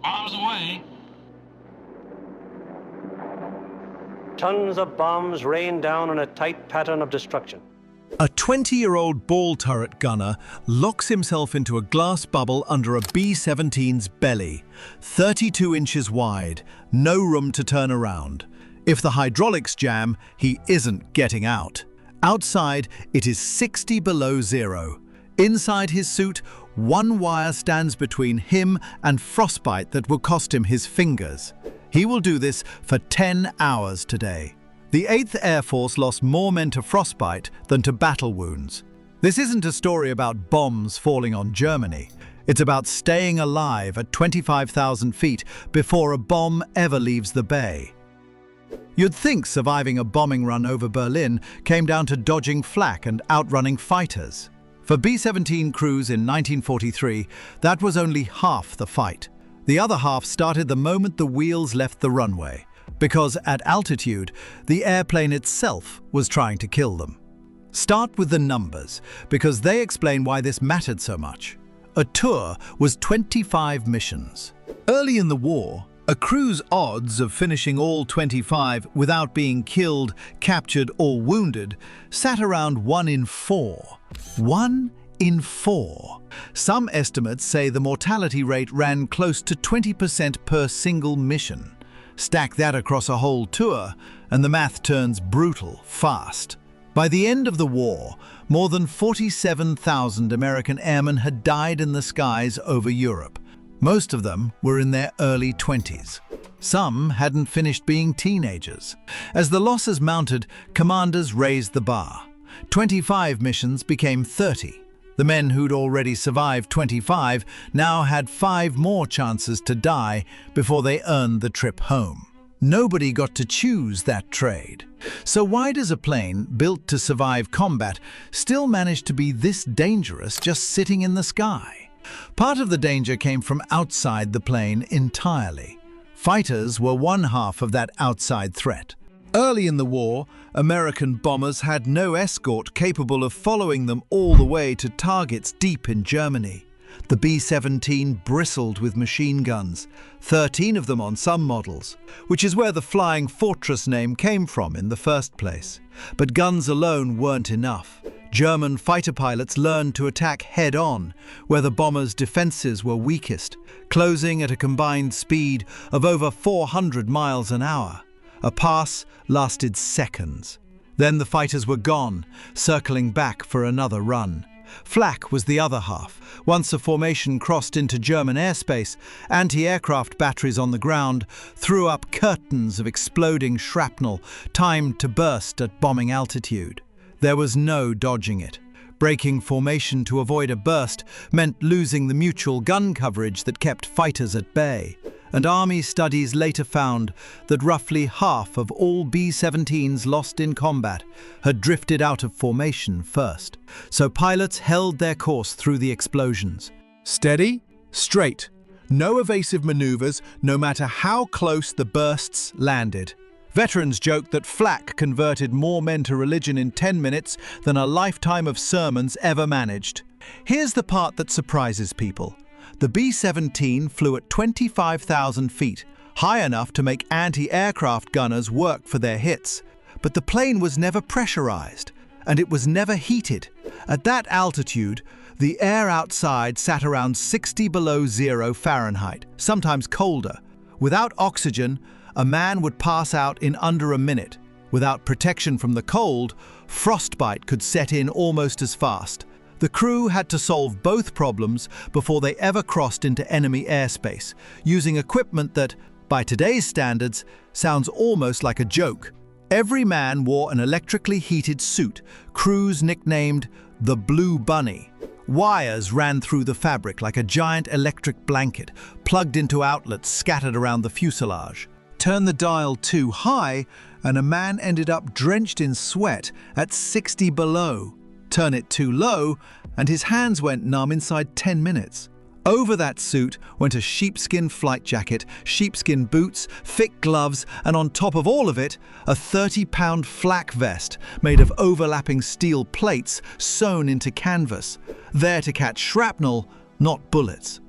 Miles away. Tons of bombs rain down in a tight pattern of destruction. A 20-year-old ball turret gunner locks himself into a glass bubble under a B-17's belly, 32 inches wide, no room to turn around. If the hydraulics jam, he isn't getting out. Outside, it is 60 below zero. Inside his suit, one wire stands between him and frostbite that will cost him his fingers. He will do this for 10 hours today. The 8th Air Force lost more men to frostbite than to battle wounds. This isn't a story about bombs falling on Germany. It's about staying alive at 25,000 feet before a bomb ever leaves the bay. You'd think surviving a bombing run over Berlin came down to dodging flak and outrunning fighters. For B-17 crews in 1943, that was only half the fight. The other half started the moment the wheels left the runway, because at altitude, the airplane itself was trying to kill them. Start with the numbers, because they explain why this mattered so much. A tour was 25 missions. Early in the war, a crew's odds of finishing all 25 without being killed, captured or wounded sat around 1 in 4. 1 in 4. Some estimates say the mortality rate ran close to 20% per single mission. Stack that across a whole tour, and the math turns brutal fast. By the end of the war, more than 47,000 American airmen had died in the skies over Europe. Most of them were in their early 20s. Some hadn't finished being teenagers. As the losses mounted, commanders raised the bar. 25 missions became 30. The men who'd already survived 25 now had 5 more chances to die before they earned the trip home. Nobody got to choose that trade. So why does a plane built to survive combat still manage to be this dangerous just sitting in the sky? Part of the danger came from outside the plane entirely. Fighters were one half of that outside threat. Early in the war, American bombers had no escort capable of following them all the way to targets deep in Germany. The B-17 bristled with machine guns, 13 of them on some models, which is where the Flying Fortress name came from in the first place. But guns alone weren't enough. German fighter pilots learned to attack head-on, where the bombers' defenses were weakest, closing at a combined speed of over 400 miles an hour. A pass lasted seconds. Then the fighters were gone, circling back for another run. Flak was the other half. Once a formation crossed into German airspace, anti-aircraft batteries on the ground threw up curtains of exploding shrapnel, timed to burst at bombing altitude. There was no dodging it. Breaking formation to avoid a burst meant losing the mutual gun coverage that kept fighters at bay. And Army studies later found that roughly half of all B-17s lost in combat had drifted out of formation first. So pilots held their course through the explosions. Steady, straight. No evasive maneuvers, no matter how close the bursts landed. Veterans joke that flak converted more men to religion in 10 minutes than a lifetime of sermons ever managed. Here's the part that surprises people. The B-17 flew at 25,000 feet, high enough to make anti-aircraft gunners work for their hits. But the plane was never pressurized, and it was never heated. At that altitude, the air outside sat around 60 below zero Fahrenheit, sometimes colder. Without oxygen, a man would pass out in under a minute. Without protection from the cold, frostbite could set in almost as fast. The crew had to solve both problems before they ever crossed into enemy airspace, using equipment that, by today's standards, sounds almost like a joke. Every man wore an electrically heated suit, crews nicknamed the Blue Bunny. Wires ran through the fabric like a giant electric blanket, plugged into outlets scattered around the fuselage. Turn the dial too high, and a man ended up drenched in sweat at 60 below. Turn it too low, and his hands went numb inside 10 minutes. Over that suit went a sheepskin flight jacket, sheepskin boots, thick gloves, and on top of all of it, a 30-pound flak vest made of overlapping steel plates sewn into canvas, there to catch shrapnel, not bullets.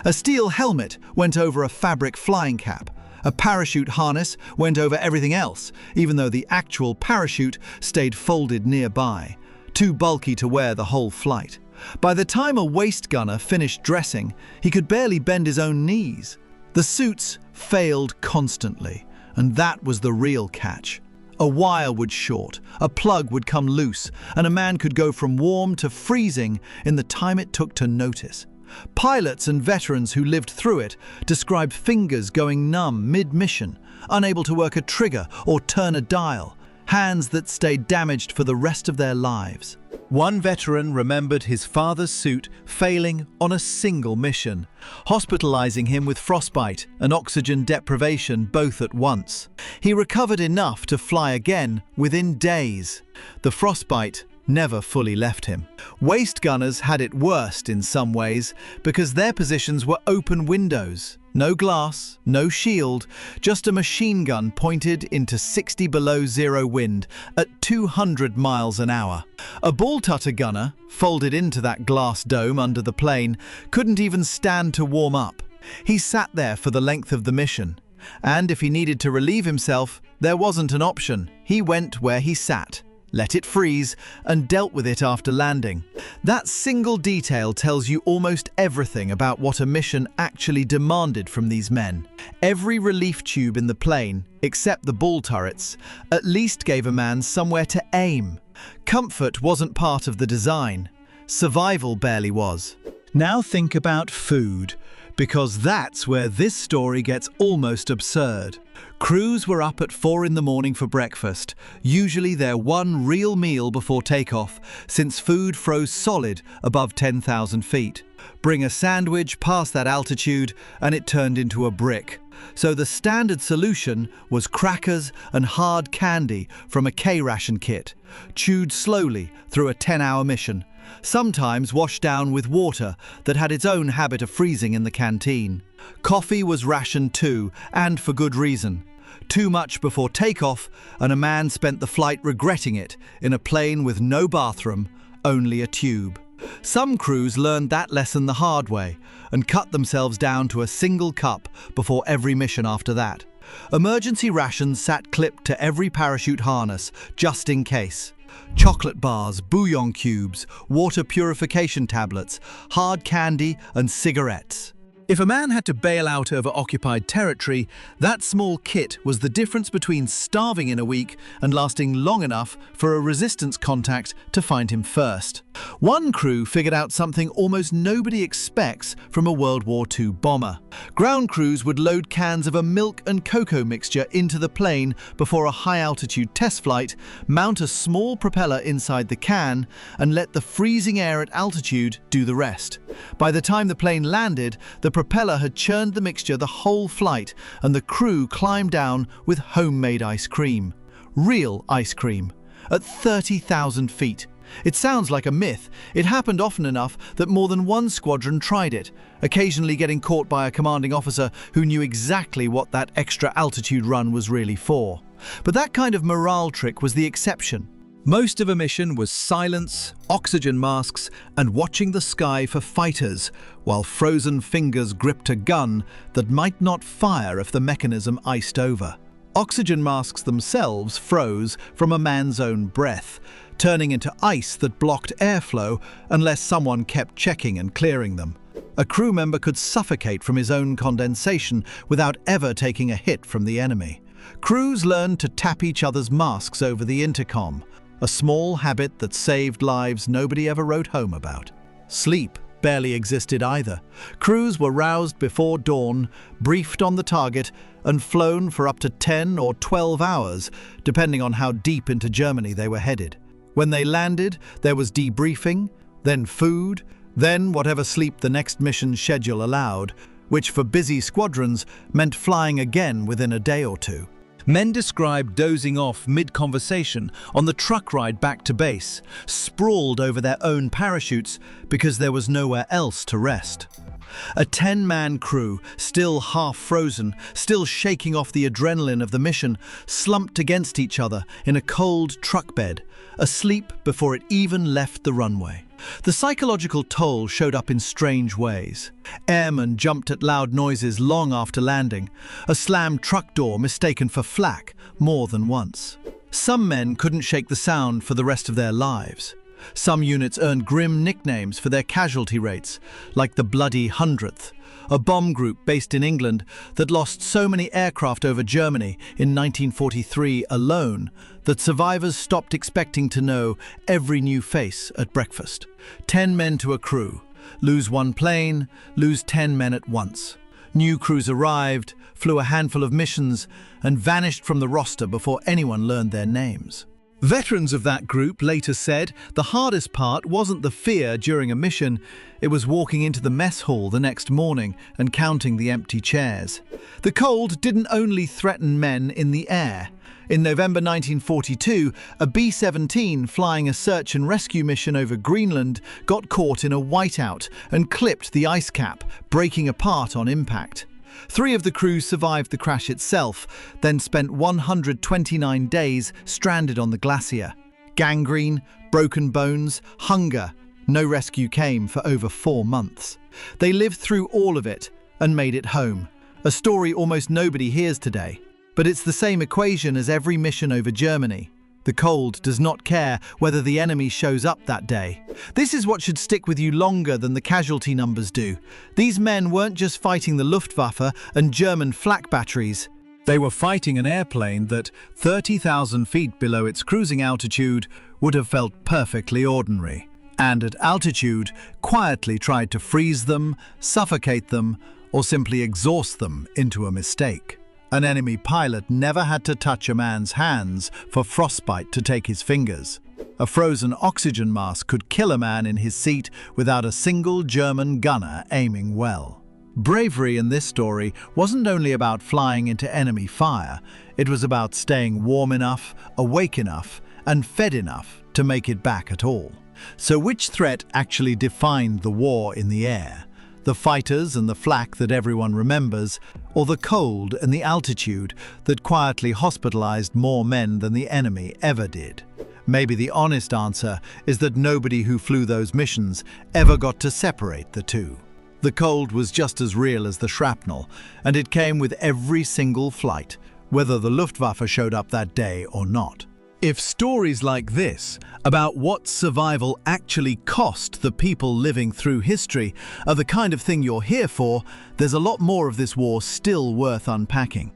A steel helmet went over a fabric flying cap. A parachute harness went over everything else, even though the actual parachute stayed folded nearby, too bulky to wear the whole flight. By the time a waist gunner finished dressing, he could barely bend his own knees. The suits failed constantly, and that was the real catch. A wire would short, a plug would come loose, and a man could go from warm to freezing in the time it took to notice. Pilots and veterans who lived through it described fingers going numb mid-mission, unable to work a trigger or turn a dial, hands that stayed damaged for the rest of their lives. One veteran remembered his father's suit failing on a single mission, hospitalizing him with frostbite and oxygen deprivation both at once. He recovered enough to fly again within days. The frostbite never fully left him. Waist gunners had it worst in some ways because their positions were open windows. No glass, no shield, just a machine gun pointed into 60 below zero wind at 200 miles an hour. A ball-tutter gunner, folded into that glass dome under the plane, couldn't even stand to warm up. He sat there for the length of the mission. And if he needed to relieve himself, there wasn't an option. He went where he sat, let it freeze, and dealt with it after landing. That single detail tells you almost everything about what a mission actually demanded from these men. Every relief tube in the plane, except the ball turrets, at least gave a man somewhere to aim. Comfort wasn't part of the design. Survival barely was. Now think about food, because that's where this story gets almost absurd. Crews were up at 4 in the morning for breakfast, usually their one real meal before takeoff, since food froze solid above 10,000 feet. Bring a sandwich past that altitude and it turned into a brick. So the standard solution was crackers and hard candy from a K-ration kit, chewed slowly through a 10-hour mission, sometimes washed down with water that had its own habit of freezing in the canteen. Coffee was rationed too, and for good reason. Too much before takeoff, and a man spent the flight regretting it in a plane with no bathroom, only a tube. Some crews learned that lesson the hard way and cut themselves down to a single cup before every mission after that. Emergency rations sat clipped to every parachute harness, just in case. Chocolate bars, bouillon cubes, water purification tablets, hard candy and cigarettes. If a man had to bail out over occupied territory, that small kit was the difference between starving in a week and lasting long enough for a resistance contact to find him first. One crew figured out something almost nobody expects from a World War II bomber. Ground crews would load cans of a milk and cocoa mixture into the plane before a high-altitude test flight, mount a small propeller inside the can, and let the freezing air at altitude do the rest. By the time the plane landed, the propeller had churned the mixture the whole flight, and the crew climbed down with homemade ice cream. Real ice cream. At 30,000 feet. It sounds like a myth. It happened often enough that more than one squadron tried it, occasionally getting caught by a commanding officer who knew exactly what that extra altitude run was really for. But that kind of morale trick was the exception. Most of a mission was silence, oxygen masks, and watching the sky for fighters, while frozen fingers gripped a gun that might not fire if the mechanism iced over. Oxygen masks themselves froze from a man's own breath, turning into ice that blocked airflow unless someone kept checking and clearing them. A crew member could suffocate from his own condensation without ever taking a hit from the enemy. Crews learned to tap each other's masks over the intercom, a small habit that saved lives nobody ever wrote home about. Sleep barely existed either. Crews were roused before dawn, briefed on the target, and flown for up to 10 or 12 hours, depending on how deep into Germany they were headed. When they landed, there was debriefing, then food, then whatever sleep the next mission schedule allowed, which for busy squadrons meant flying again within a day or two. Men described dozing off mid-conversation on the truck ride back to base, sprawled over their own parachutes because there was nowhere else to rest. A 10-man crew, still half frozen, still shaking off the adrenaline of the mission, slumped against each other in a cold truck bed, asleep before it even left the runway. The psychological toll showed up in strange ways. Airmen jumped at loud noises long after landing, a slammed truck door mistaken for flak more than once. Some men couldn't shake the sound for the rest of their lives. Some units earned grim nicknames for their casualty rates, like the Bloody Hundredth, a bomb group based in England that lost so many aircraft over Germany in 1943 alone that survivors stopped expecting to know every new face at breakfast. 10 men to a crew. Lose one plane, lose 10 men at once. New crews arrived, flew a handful of missions, and vanished from the roster before anyone learned their names. Veterans of that group later said the hardest part wasn't the fear during a mission, it was walking into the mess hall the next morning and counting the empty chairs. The cold didn't only threaten men in the air. In November 1942, a B-17 flying a search and rescue mission over Greenland got caught in a whiteout and clipped the ice cap, breaking apart on impact. 3 of the crew survived the crash itself, then spent 129 days stranded on the glacier. Gangrene, broken bones, hunger. No rescue came for over 4 months. They lived through all of it and made it home. A story almost nobody hears today. But it's the same equation as every mission over Germany. The cold does not care whether the enemy shows up that day. This is what should stick with you longer than the casualty numbers do. These men weren't just fighting the Luftwaffe and German flak batteries. They were fighting an airplane that, 30,000 feet below its cruising altitude, would have felt perfectly ordinary. And at altitude, quietly tried to freeze them, suffocate them, or simply exhaust them into a mistake. An enemy pilot never had to touch a man's hands for frostbite to take his fingers. A frozen oxygen mask could kill a man in his seat without a single German gunner aiming well. Bravery in this story wasn't only about flying into enemy fire, it was about staying warm enough, awake enough, and fed enough to make it back at all. So which threat actually defined the war in the air? The fighters and the flak that everyone remembers, or the cold and the altitude that quietly hospitalized more men than the enemy ever did? Maybe the honest answer is that nobody who flew those missions ever got to separate the two. The cold was just as real as the shrapnel, and it came with every single flight, whether the Luftwaffe showed up that day or not. If stories like this, about what survival actually cost the people living through history, are the kind of thing you're here for, there's a lot more of this war still worth unpacking.